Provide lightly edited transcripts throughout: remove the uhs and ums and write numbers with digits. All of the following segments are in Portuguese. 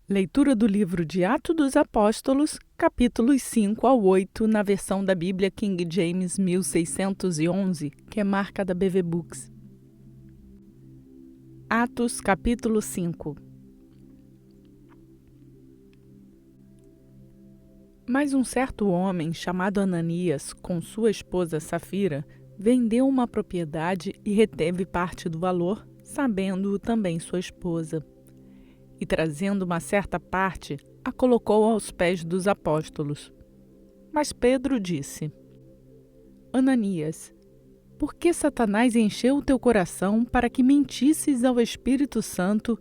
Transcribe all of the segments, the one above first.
Leitura do livro de Atos dos Apóstolos, capítulos 5 ao 8, na versão da Bíblia King James 1611, que é marca da BV Books. Atos, capítulo 5. Mas um certo homem, chamado Ananias, com sua esposa Safira, vendeu uma propriedade e reteve parte do valor, sabendo-o também sua esposa. E trazendo uma certa parte, a colocou aos pés dos apóstolos. Mas Pedro disse: Ananias, por que Satanás encheu o teu coração para que mentisses ao Espírito Santo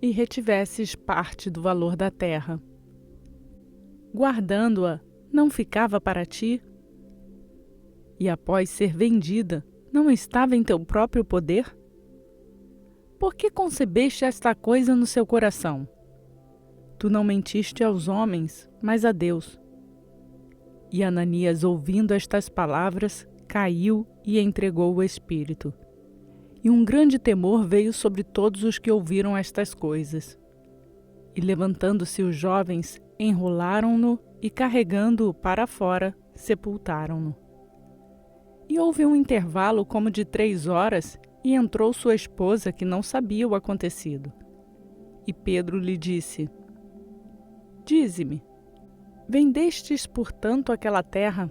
e retivesses parte do valor da terra? Guardando-a, não ficava para ti? E após ser vendida, não estava em teu próprio poder? Por que concebeste esta coisa no seu coração? Tu não mentiste aos homens, mas a Deus. E Ananias, ouvindo estas palavras, caiu e entregou o Espírito. E um grande temor veio sobre todos os que ouviram estas coisas. E levantando-se os jovens, enrolaram-no e, carregando-o para fora, sepultaram-no. E houve um intervalo como de 3 horas, e entrou sua esposa, que não sabia o acontecido. E Pedro lhe disse: Dize-me, vendestes, portanto, aquela terra?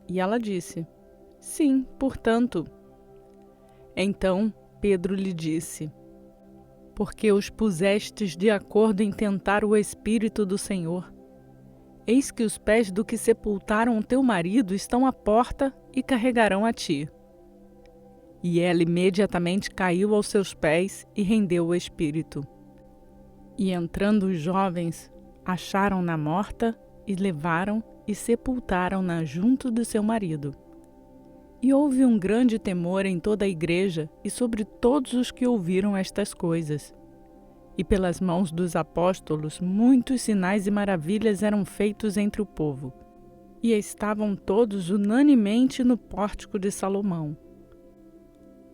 E ela disse: Sim, portanto. Então Pedro lhe disse: Porque os pusestes de acordo em tentar o Espírito do Senhor. Eis que os pés do que sepultaram o teu marido estão à porta e carregarão a ti. E ela imediatamente caiu aos seus pés e rendeu o espírito. E entrando os jovens, acharam-na morta e levaram e sepultaram-na junto do seu marido. E houve um grande temor em toda a igreja e sobre todos os que ouviram estas coisas. E pelas mãos dos apóstolos muitos sinais e maravilhas eram feitos entre o povo. E estavam todos unanimemente no pórtico de Salomão.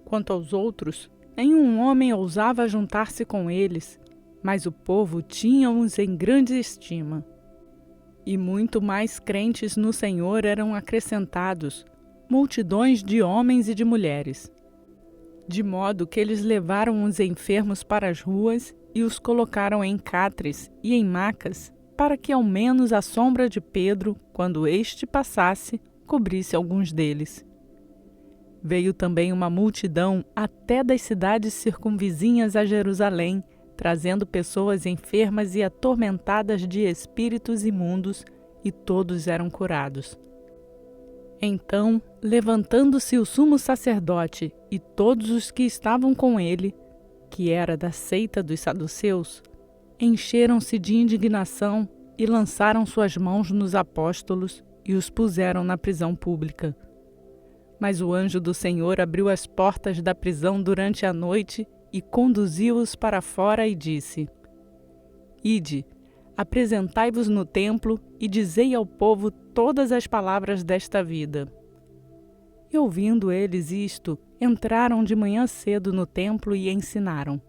Quanto aos outros, nenhum homem ousava juntar-se com eles, mas o povo tinha-os em grande estima. E muito mais crentes no Senhor eram acrescentados, multidões de homens e de mulheres. De modo que eles levaram os enfermos para as ruas e os colocaram em catres e em macas, para que ao menos a sombra de Pedro, quando este passasse, cobrisse alguns deles. Veio também uma multidão até das cidades circunvizinhas a Jerusalém, trazendo pessoas enfermas e atormentadas de espíritos imundos, e todos eram curados. Então, levantando-se o sumo sacerdote e todos os que estavam com ele, que era da seita dos saduceus, encheram-se de indignação e lançaram suas mãos nos apóstolos e os puseram na prisão pública. Mas o anjo do Senhor abriu as portas da prisão durante a noite e conduziu-os para fora e disse: Ide, apresentai-vos no templo e dizei ao povo todas as palavras desta vida. E ouvindo eles isto, entraram de manhã cedo no templo e ensinaram.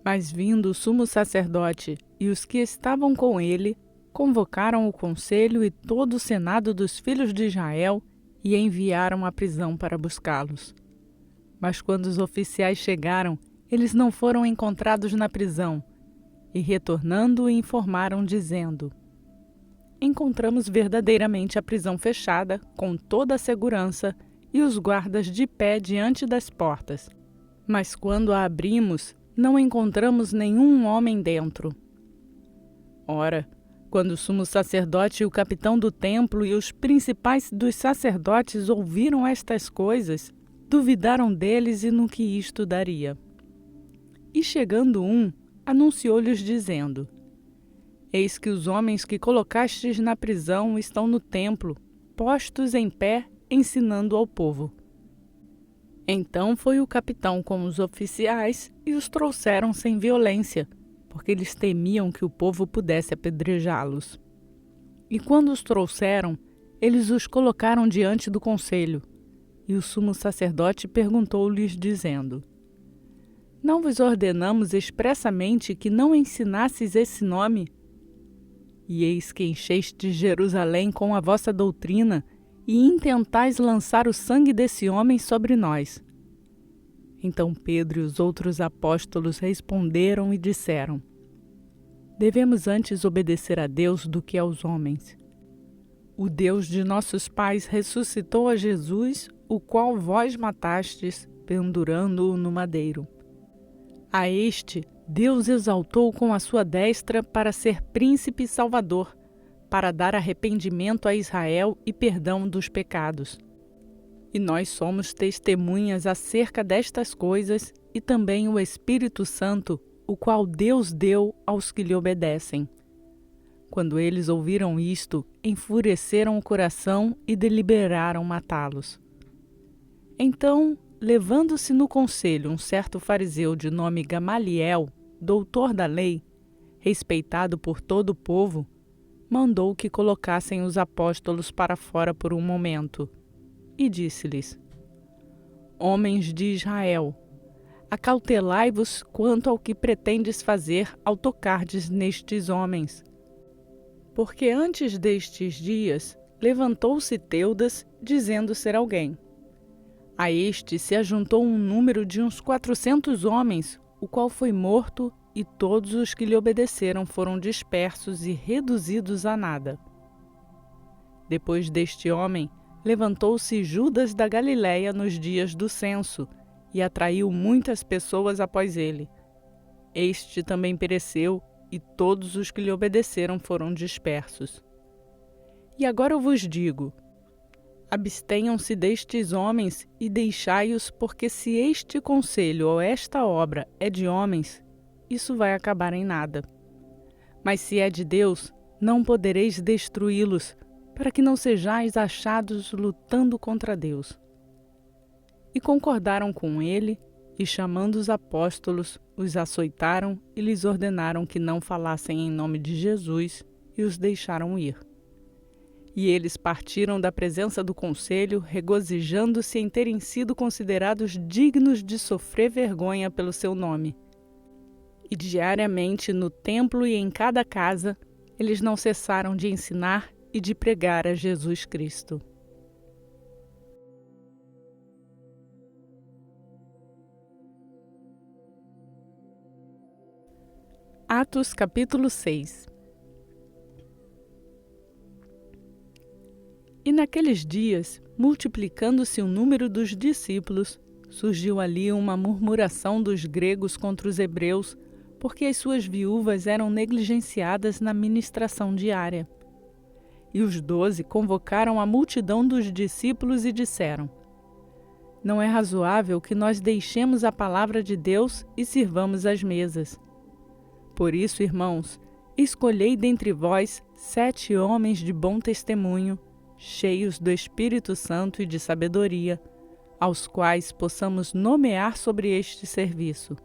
Mas vindo o sumo sacerdote e os que estavam com ele, convocaram o conselho e todo o senado dos filhos de Israel e enviaram à prisão para buscá-los. Mas quando os oficiais chegaram, eles não foram encontrados na prisão, e retornando informaram dizendo: Encontramos verdadeiramente a prisão fechada, com toda a segurança, e os guardas de pé diante das portas. Mas quando a abrimos, não encontramos nenhum homem dentro. Ora, quando o sumo sacerdote e o capitão do templo e os principais dos sacerdotes ouviram estas coisas, duvidaram deles e no que isto daria. E chegando anunciou-lhes dizendo: Eis que os homens que colocastes na prisão estão no templo, postos em pé, ensinando ao povo. Então foi o capitão com os oficiais e os trouxeram sem violência, porque eles temiam que o povo pudesse apedrejá-los. E quando os trouxeram, eles os colocaram diante do conselho. E o sumo sacerdote perguntou-lhes, dizendo: Não vos ordenamos expressamente que não ensinasseis esse nome? E eis que enchestes Jerusalém com a vossa doutrina e intentais lançar o sangue desse homem sobre nós. Então Pedro e os outros apóstolos responderam e disseram: devemos antes obedecer a Deus do que aos homens. O Deus de nossos pais ressuscitou a Jesus, o qual vós matastes, pendurando-o no madeiro. A este Deus exaltou com a sua destra para ser príncipe e salvador, para dar arrependimento a Israel e perdão dos pecados. E nós somos testemunhas acerca destas coisas e também o Espírito Santo, o qual Deus deu aos que lhe obedecem. Quando eles ouviram isto, enfureceram o coração e deliberaram matá-los. Então, levando-se no conselho um certo fariseu de nome Gamaliel, doutor da lei, respeitado por todo o povo, mandou que colocassem os apóstolos para fora por um momento, e disse-lhes: homens de Israel, acautelai-vos quanto ao que pretendes fazer ao tocardes nestes homens. Porque antes destes dias levantou-se Teudas, dizendo ser alguém. A este se ajuntou um número de uns 400 homens, o qual foi morto, e todos os que lhe obedeceram foram dispersos e reduzidos a nada. Depois deste homem, levantou-se Judas da Galiléia nos dias do censo, e atraiu muitas pessoas após ele. Este também pereceu, e todos os que lhe obedeceram foram dispersos. E agora eu vos digo: abstenham-se destes homens e deixai-os, porque se este conselho ou esta obra é de homens, isso vai acabar em nada. Mas se é de Deus, não podereis destruí-los, para que não sejais achados lutando contra Deus. E concordaram com ele, e chamando os apóstolos, os açoitaram e lhes ordenaram que não falassem em nome de Jesus, e os deixaram ir. E eles partiram da presença do conselho, regozijando-se em terem sido considerados dignos de sofrer vergonha pelo seu nome. E diariamente no templo e em cada casa, eles não cessaram de ensinar e de pregar a Jesus Cristo. Atos capítulo 6. E naqueles dias, multiplicando-se o número dos discípulos, surgiu ali uma murmuração dos gregos contra os hebreus, porque as suas viúvas eram negligenciadas na ministração diária. E os 12 convocaram a multidão dos discípulos e disseram: não é razoável que nós deixemos a palavra de Deus e sirvamos as mesas. Por isso, irmãos, escolhei dentre vós 7 homens de bom testemunho, cheios do Espírito Santo e de sabedoria, aos quais possamos nomear sobre este serviço.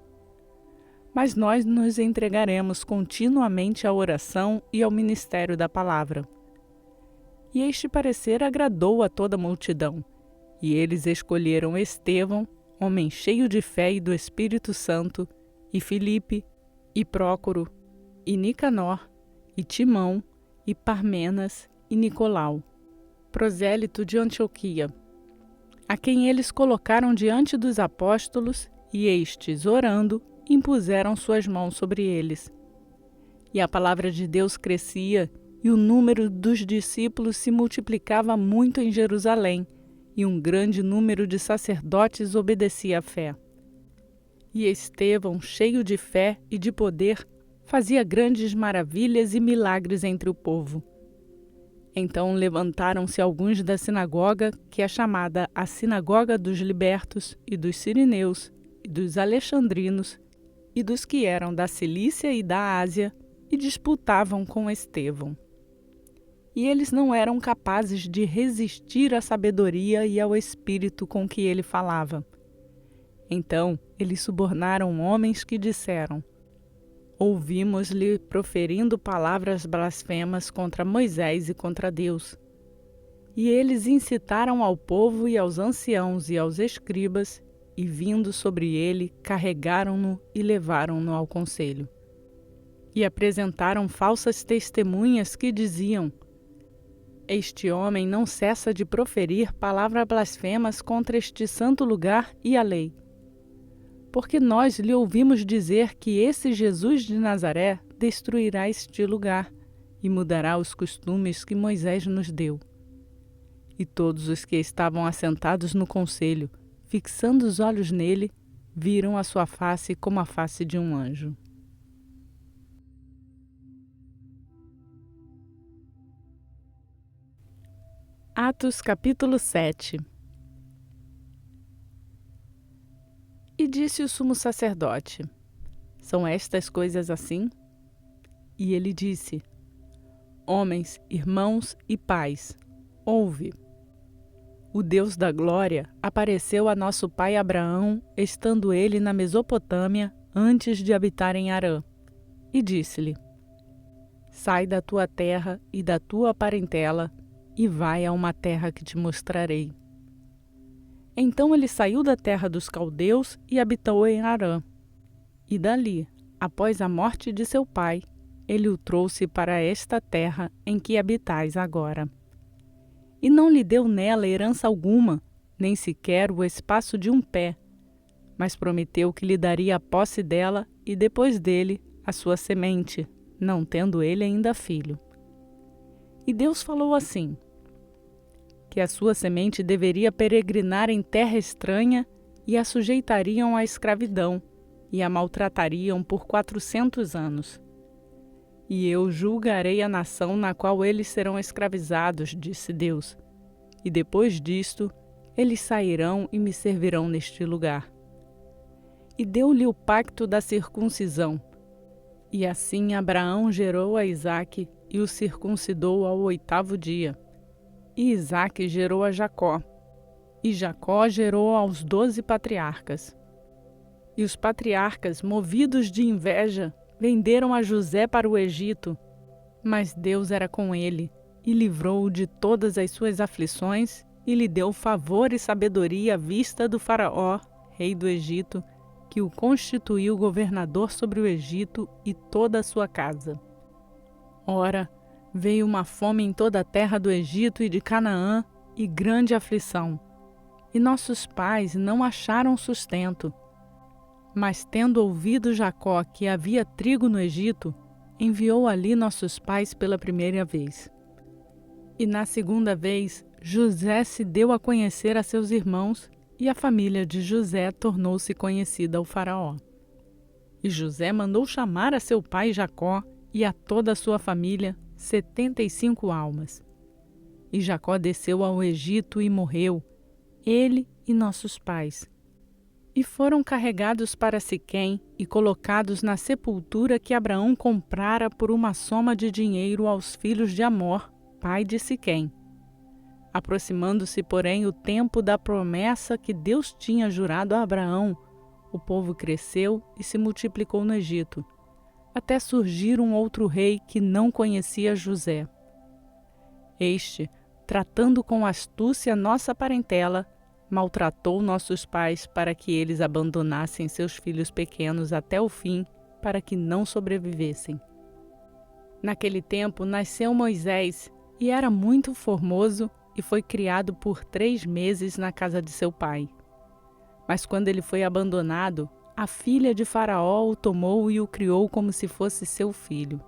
Mas nós nos entregaremos continuamente à oração e ao ministério da palavra. E este parecer agradou a toda a multidão, e eles escolheram Estevão, homem cheio de fé e do Espírito Santo, e Filipe, e Prócoro, e Nicanor, e Timão, e Parmenas, e Nicolau, prosélito de Antioquia, a quem eles colocaram diante dos apóstolos, e estes, orando, impuseram suas mãos sobre eles. E a palavra de Deus crescia, e o número dos discípulos se multiplicava muito em Jerusalém, e um grande número de sacerdotes obedecia à fé. E Estevão, cheio de fé e de poder, fazia grandes maravilhas e milagres entre o povo. Então levantaram-se alguns da sinagoga, que é chamada a Sinagoga dos Libertos, e dos Sirineus, e dos Alexandrinos, e dos que eram da Cilícia e da Ásia, e disputavam com Estevão. E eles não eram capazes de resistir à sabedoria e ao espírito com que ele falava. Então eles subornaram homens que disseram: ouvimos-lhe proferindo palavras blasfemas contra Moisés e contra Deus. E eles incitaram ao povo e aos anciãos e aos escribas, e vindo sobre ele, carregaram-no e levaram-no ao conselho. E apresentaram falsas testemunhas que diziam: Este homem não cessa de proferir palavras blasfemas contra este santo lugar e a lei. Porque nós lhe ouvimos dizer que esse Jesus de Nazaré destruirá este lugar e mudará os costumes que Moisés nos deu. E todos os que estavam assentados no conselho, fixando os olhos nele, viram a sua face como a face de um anjo. Atos capítulo 7. E disse o sumo sacerdote: São estas coisas assim? E ele disse: Homens, irmãos e pais, ouve. O Deus da glória apareceu a nosso pai Abraão, estando ele na Mesopotâmia, antes de habitar em Harã, e disse-lhe: Sai da tua terra e da tua parentela, e vai a uma terra que te mostrarei. Então ele saiu da terra dos caldeus e habitou em Harã. E dali, após a morte de seu pai, ele o trouxe para esta terra em que habitais agora. E não lhe deu nela herança alguma, nem sequer o espaço de um pé, mas prometeu que lhe daria a posse dela e depois dele a sua semente, não tendo ele ainda filho. E Deus falou assim: que a sua semente deveria peregrinar em terra estranha e a sujeitariam à escravidão e a maltratariam por 400 anos. E eu julgarei a nação na qual eles serão escravizados, disse Deus. E depois disto, eles sairão e me servirão neste lugar. E deu-lhe o pacto da circuncisão. E assim Abraão gerou a Isaque e o circuncidou ao 8º dia. E Isaque gerou a Jacó. E Jacó gerou aos 12 patriarcas. E os patriarcas, movidos de inveja, venderam a José para o Egito, mas Deus era com ele, e livrou-o de todas as suas aflições, e lhe deu favor e sabedoria à vista do Faraó, rei do Egito, que o constituiu governador sobre o Egito e toda a sua casa. Ora, veio uma fome em toda a terra do Egito e de Canaã, e grande aflição, e nossos pais não acharam sustento. Mas tendo ouvido Jacó que havia trigo no Egito, enviou ali nossos pais pela primeira vez. E na segunda vez, José se deu a conhecer a seus irmãos, e a família de José tornou-se conhecida ao Faraó. E José mandou chamar a seu pai Jacó e a toda a sua família, 75 almas. E Jacó desceu ao Egito e morreu, ele e nossos pais. E foram carregados para Siquém e colocados na sepultura que Abraão comprara por uma soma de dinheiro aos filhos de Amor, pai de Siquém. Aproximando-se, porém, o tempo da promessa que Deus tinha jurado a Abraão, o povo cresceu e se multiplicou no Egito, até surgir um outro rei que não conhecia José. Este, tratando com astúcia nossa parentela, maltratou nossos pais para que eles abandonassem seus filhos pequenos até o fim, para que não sobrevivessem. Naquele tempo nasceu Moisés, e era muito formoso, e foi criado por 3 meses na casa de seu pai. Mas quando ele foi abandonado, a filha de Faraó o tomou e o criou como se fosse seu filho.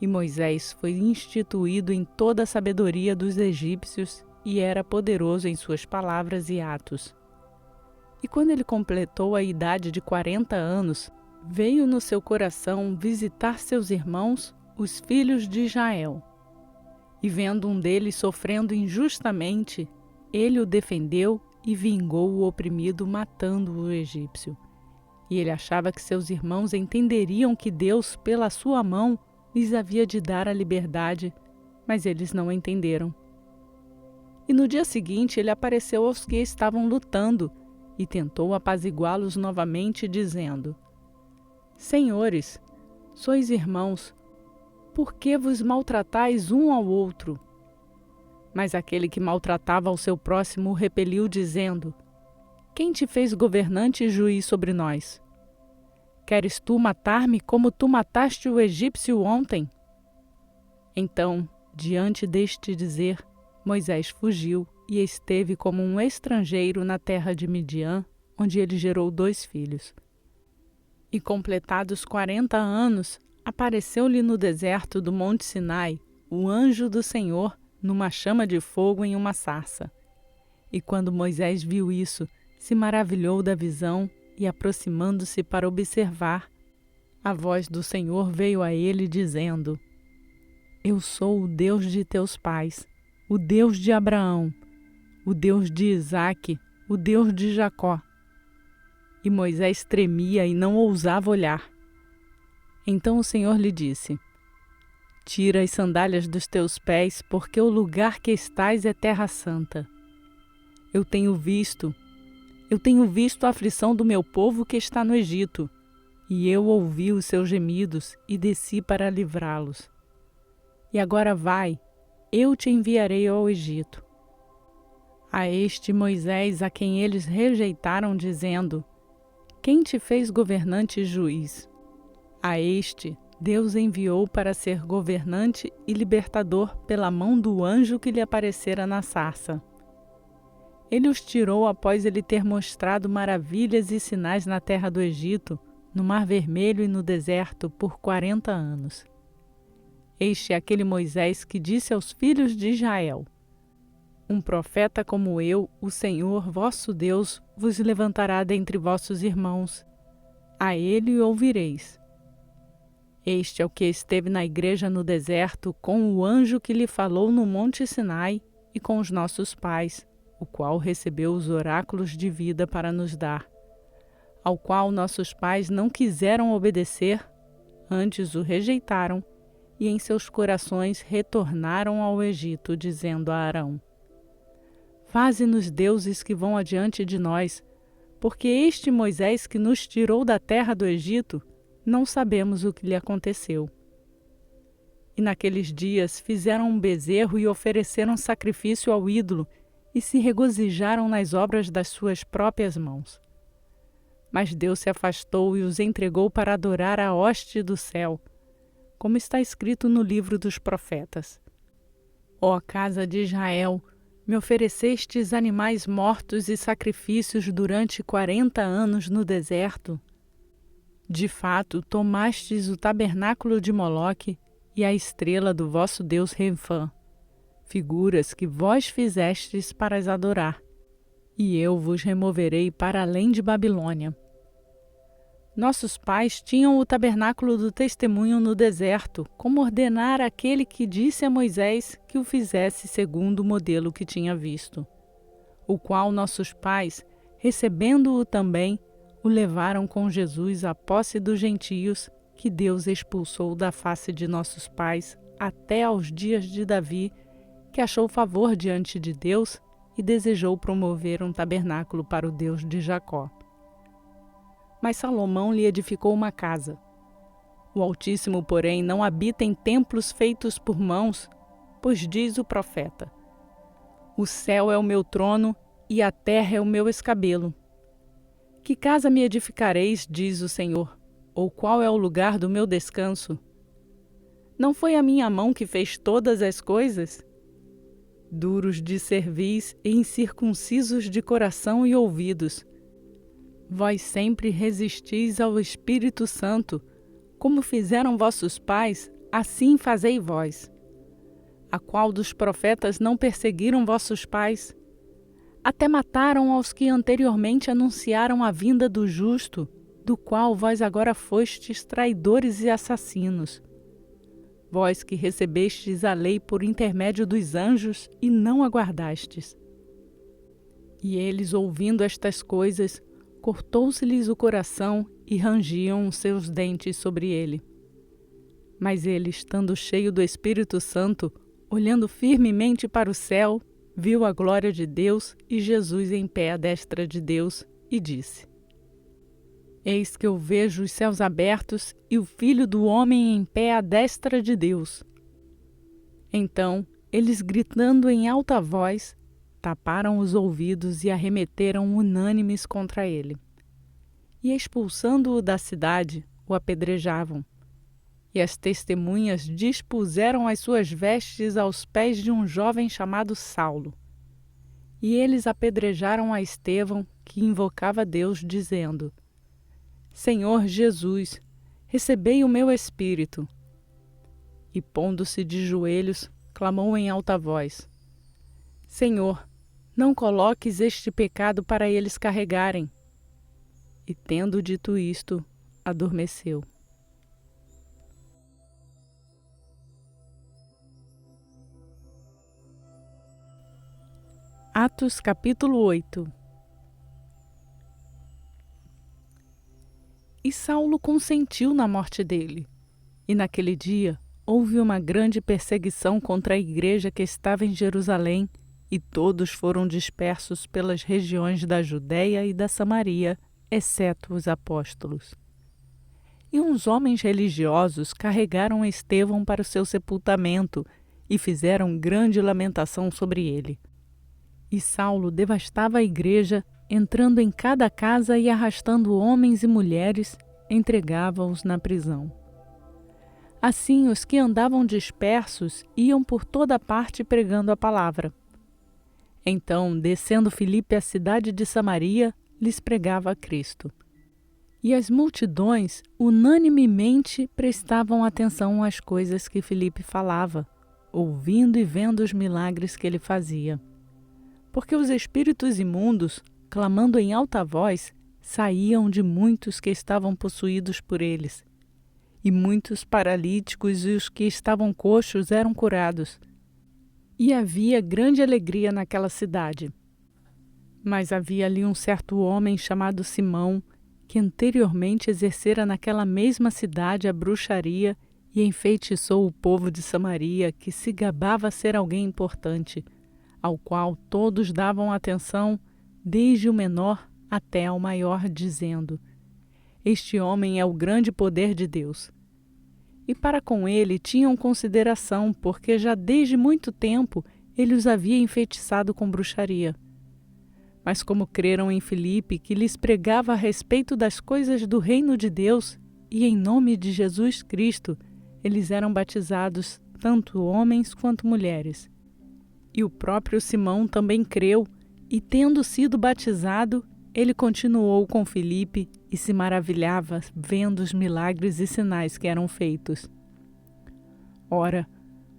E Moisés foi instituído em toda a sabedoria dos egípcios, e era poderoso em suas palavras e atos. E quando ele completou a idade de 40 anos, veio no seu coração visitar seus irmãos, os filhos de Israel. E vendo um deles sofrendo injustamente, ele o defendeu e vingou o oprimido, matando o egípcio. E ele achava que seus irmãos entenderiam que Deus, pela sua mão, lhes havia de dar a liberdade, mas eles não entenderam. E no dia seguinte ele apareceu aos que estavam lutando e tentou apaziguá-los novamente, dizendo: Senhores, sois irmãos, por que vos maltratais um ao outro? Mas aquele que maltratava ao seu próximo o repeliu, dizendo: Quem te fez governante e juiz sobre nós? Queres tu matar-me como tu mataste o egípcio ontem? Então, diante deste dizer, Moisés fugiu e esteve como um estrangeiro na terra de Midian, onde ele gerou 2 filhos. E completados 40 anos, apareceu-lhe no deserto do monte Sinai o anjo do Senhor numa chama de fogo em uma sarça. E quando Moisés viu isso, se maravilhou da visão e, aproximando-se para observar, a voz do Senhor veio a ele dizendo: Eu sou o Deus de teus pais, o Deus de Abraão, o Deus de Isaque, o Deus de Jacó. E Moisés tremia e não ousava olhar. Então o Senhor lhe disse: Tira as sandálias dos teus pés, porque o lugar que estás é terra santa. Eu tenho visto a aflição do meu povo que está no Egito, e eu ouvi os seus gemidos e desci para livrá-los. E agora vai, eu te enviarei ao Egito. A este Moisés, a quem eles rejeitaram, dizendo: Quem te fez governante e juiz? A este Deus enviou para ser governante e libertador pela mão do anjo que lhe aparecera na sarça. Ele os tirou após ele ter mostrado maravilhas e sinais na terra do Egito, no Mar Vermelho e no deserto por 40 anos. Este é aquele Moisés que disse aos filhos de Israel: Um profeta como eu, o Senhor vosso Deus, vos levantará dentre vossos irmãos. A ele ouvireis. Este é o que esteve na igreja no deserto com o anjo que lhe falou no monte Sinai e com os nossos pais, o qual recebeu os oráculos de vida para nos dar, ao qual nossos pais não quiseram obedecer, antes o rejeitaram, e em seus corações retornaram ao Egito, dizendo a Arão: Faze-nos deuses que vão adiante de nós, porque este Moisés que nos tirou da terra do Egito, não sabemos o que lhe aconteceu. E naqueles dias fizeram um bezerro e ofereceram sacrifício ao ídolo, e se regozijaram nas obras das suas próprias mãos. Mas Deus se afastou e os entregou para adorar a hoste do céu, como está escrito no livro dos profetas: Ó casa de Israel, me oferecestes animais mortos e sacrifícios durante 40 anos no deserto. De fato, tomastes o tabernáculo de Moloque e a estrela do vosso deus Renfã, figuras que vós fizestes para as adorar, e eu vos removerei para além de Babilônia. Nossos pais tinham o tabernáculo do testemunho no deserto, como ordenara aquele que disse a Moisés que o fizesse segundo o modelo que tinha visto, o qual nossos pais, recebendo-o também, o levaram com Jesus à posse dos gentios, que Deus expulsou da face de nossos pais até aos dias de Davi, que achou favor diante de Deus e desejou promover um tabernáculo para o Deus de Jacó. Mas Salomão lhe edificou uma casa. O Altíssimo, porém, não habita em templos feitos por mãos, pois diz o profeta: O céu é o meu trono e a terra é o meu escabelo. Que casa me edificareis, diz o Senhor, ou qual é o lugar do meu descanso? Não foi a minha mão que fez todas as coisas? Duros de cerviz e incircuncisos de coração e ouvidos, vós sempre resistis ao Espírito Santo, como fizeram vossos pais, assim fazei vós. A qual dos profetas não perseguiram vossos pais? Até mataram aos que anteriormente anunciaram a vinda do justo, do qual vós agora fostes traidores e assassinos. Vós que recebestes a lei por intermédio dos anjos e não a guardastes. E eles, ouvindo estas coisas, cortou-se-lhes o coração e rangiam os seus dentes sobre ele. Mas ele, estando cheio do Espírito Santo, olhando firmemente para o céu, viu a glória de Deus e Jesus em pé à destra de Deus, e disse: Eis que eu vejo os céus abertos e o Filho do Homem em pé à destra de Deus. Então, eles, gritando em alta voz, taparam os ouvidos e arremeteram unânimes contra ele. E expulsando-o da cidade, o apedrejavam. E as testemunhas dispuseram as suas vestes aos pés de um jovem chamado Saulo. E eles apedrejaram a Estevão, que invocava Deus, dizendo: Senhor Jesus, recebei o meu espírito. E pondo-se de joelhos, clamou em alta voz: Senhor, não coloques este pecado para eles carregarem. E tendo dito isto, adormeceu. Atos capítulo 8. E Saulo consentiu na morte dele. E naquele dia houve uma grande perseguição contra a igreja que estava em Jerusalém, e todos foram dispersos pelas regiões da Judéia e da Samaria, exceto os apóstolos. E uns homens religiosos carregaram Estevão para o seu sepultamento e fizeram grande lamentação sobre ele. E Saulo devastava a igreja, entrando em cada casa e arrastando homens e mulheres, entregava-os na prisão. Assim, os que andavam dispersos iam por toda parte pregando a palavra. Então, descendo Filipe à cidade de Samaria, lhes pregava a Cristo. E as multidões unanimemente prestavam atenção às coisas que Filipe falava, ouvindo e vendo os milagres que ele fazia. Porque os espíritos imundos, clamando em alta voz, saíam de muitos que estavam possuídos por eles. E muitos paralíticos e os que estavam coxos eram curados. E havia grande alegria naquela cidade. Mas havia ali um certo homem chamado Simão, que anteriormente exercera naquela mesma cidade a bruxaria e enfeitiçou o povo de Samaria, que se gabava ser alguém importante, ao qual todos davam atenção, desde o menor até ao maior, dizendo: Este homem é o grande poder de Deus. E para com ele tinham consideração, porque já desde muito tempo ele os havia enfeitiçado com bruxaria. Mas como creram em Filipe, que lhes pregava a respeito das coisas do reino de Deus, e em nome de Jesus Cristo, eles eram batizados, tanto homens quanto mulheres. E o próprio Simão também creu, e tendo sido batizado, ele continuou com Filipe e se maravilhava vendo os milagres e sinais que eram feitos. Ora,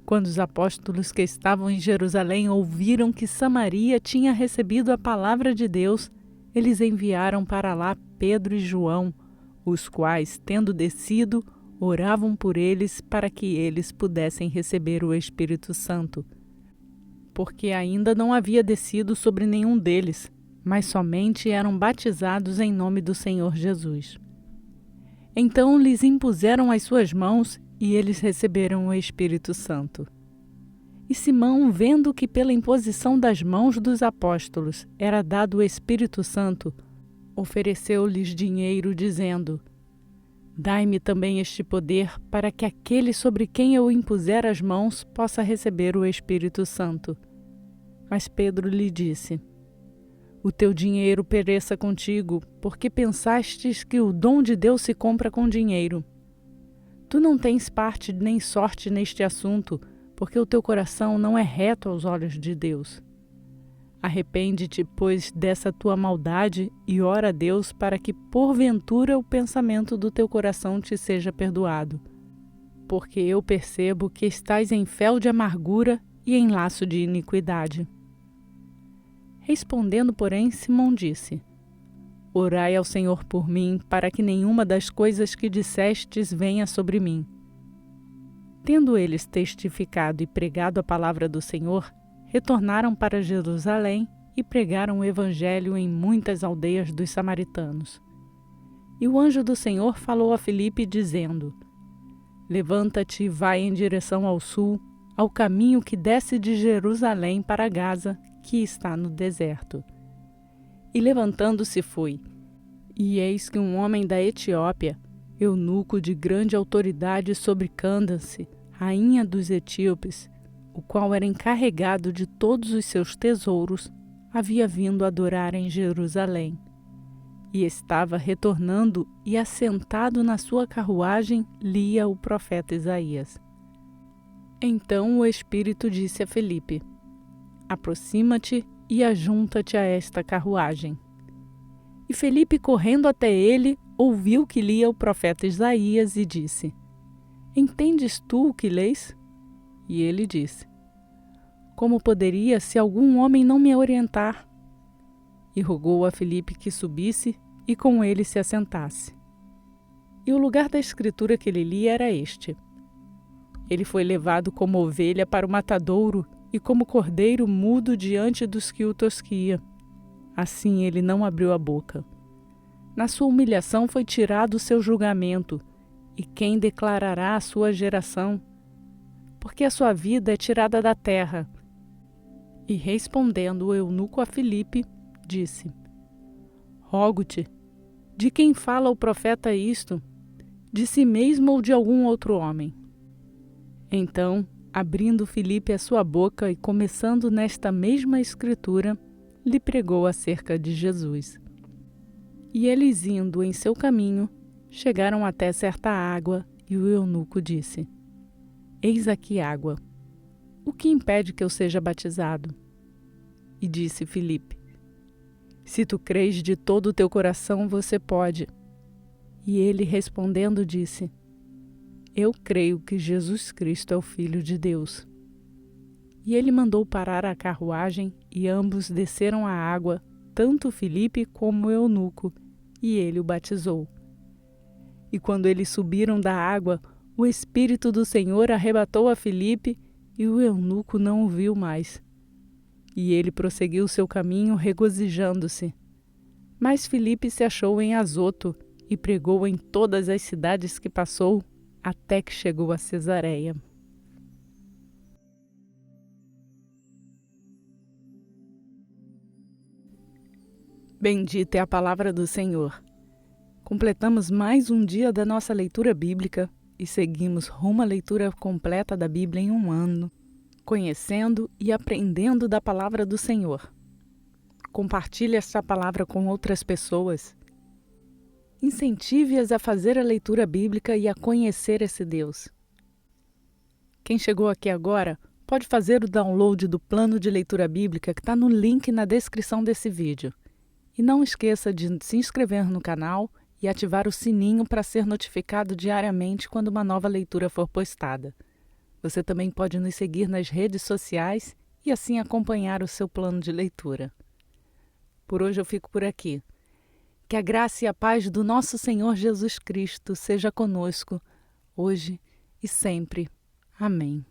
quando os apóstolos que estavam em Jerusalém ouviram que Samaria tinha recebido a palavra de Deus, eles enviaram para lá Pedro e João, os quais, tendo descido, oravam por eles para que eles pudessem receber o Espírito Santo, porque ainda não havia descido sobre nenhum deles, mas somente eram batizados em nome do Senhor Jesus. Então lhes impuseram as suas mãos e eles receberam o Espírito Santo. E Simão, vendo que pela imposição das mãos dos apóstolos era dado o Espírito Santo, ofereceu-lhes dinheiro, dizendo: Dai-me também este poder, para que aquele sobre quem eu impuser as mãos possa receber o Espírito Santo. Mas Pedro lhe disse: O teu dinheiro pereça contigo, porque pensastes que o dom de Deus se compra com dinheiro. Tu não tens parte nem sorte neste assunto, porque o teu coração não é reto aos olhos de Deus. Arrepende-te, pois, dessa tua maldade e ora a Deus para que, porventura, o pensamento do teu coração te seja perdoado. Porque eu percebo que estás em fel de amargura e em laço de iniquidade. Respondendo, porém, Simão disse: Orai ao Senhor por mim, para que nenhuma das coisas que dissestes venha sobre mim. Tendo eles testificado e pregado a palavra do Senhor, retornaram para Jerusalém e pregaram o evangelho em muitas aldeias dos samaritanos. E o anjo do Senhor falou a Filipe, dizendo: Levanta-te e vai em direção ao sul, ao caminho que desce de Jerusalém para Gaza, que está no deserto. E levantando-se foi. E eis que um homem da Etiópia, eunuco de grande autoridade sobre Cândace, rainha dos etíopes, o qual era encarregado de todos os seus tesouros, havia vindo adorar em Jerusalém, e estava retornando e assentado na sua carruagem lia o profeta Isaías. Então o Espírito disse a Filipe: aproxima-te e ajunta-te a esta carruagem. E Filipe, correndo até ele, ouviu que lia o profeta Isaías e disse: entendes tu o que lês? E ele disse: como poderia se algum homem não me orientar? E rogou a Filipe que subisse e com ele se assentasse. E o lugar da escritura que ele lia era este: ele foi levado como ovelha para o matadouro e como cordeiro mudo diante dos que o tosquia. Assim ele não abriu a boca. Na sua humilhação foi tirado o seu julgamento, e quem declarará a sua geração? Porque a sua vida é tirada da terra. E respondendo o eunuco a Filipe, disse: rogo-te, de quem fala o profeta isto? De si mesmo ou de algum outro homem? Então, abrindo Filipe a sua boca e começando nesta mesma escritura, lhe pregou acerca de Jesus. E eles, indo em seu caminho, chegaram até certa água, e o eunuco disse: eis aqui água. O que impede que eu seja batizado? E disse Filipe: se tu crês de todo o teu coração, você pode. E ele respondendo disse: eu creio que Jesus Cristo é o Filho de Deus. E ele mandou parar a carruagem, e ambos desceram à água, tanto Filipe como o eunuco, e ele o batizou. E quando eles subiram da água, o Espírito do Senhor arrebatou a Filipe, e o eunuco não o viu mais. E ele prosseguiu seu caminho, regozijando-se. Mas Filipe se achou em Azoto, e pregou em todas as cidades que passou, até que chegou a Cesareia. Bendita é a palavra do Senhor. Completamos mais um dia da nossa leitura bíblica e seguimos rumo à leitura completa da Bíblia em um ano, conhecendo e aprendendo da palavra do Senhor. Compartilhe esta palavra com outras pessoas. Incentive-as a fazer a leitura bíblica e a conhecer esse Deus. Quem chegou aqui agora pode fazer o download do plano de leitura bíblica que está no link na descrição desse vídeo. E não esqueça de se inscrever no canal e ativar o sininho para ser notificado diariamente quando uma nova leitura for postada. Você também pode nos seguir nas redes sociais e assim acompanhar o seu plano de leitura. Por hoje eu fico por aqui. Que a graça e a paz do nosso Senhor Jesus Cristo seja conosco, hoje e sempre. Amém.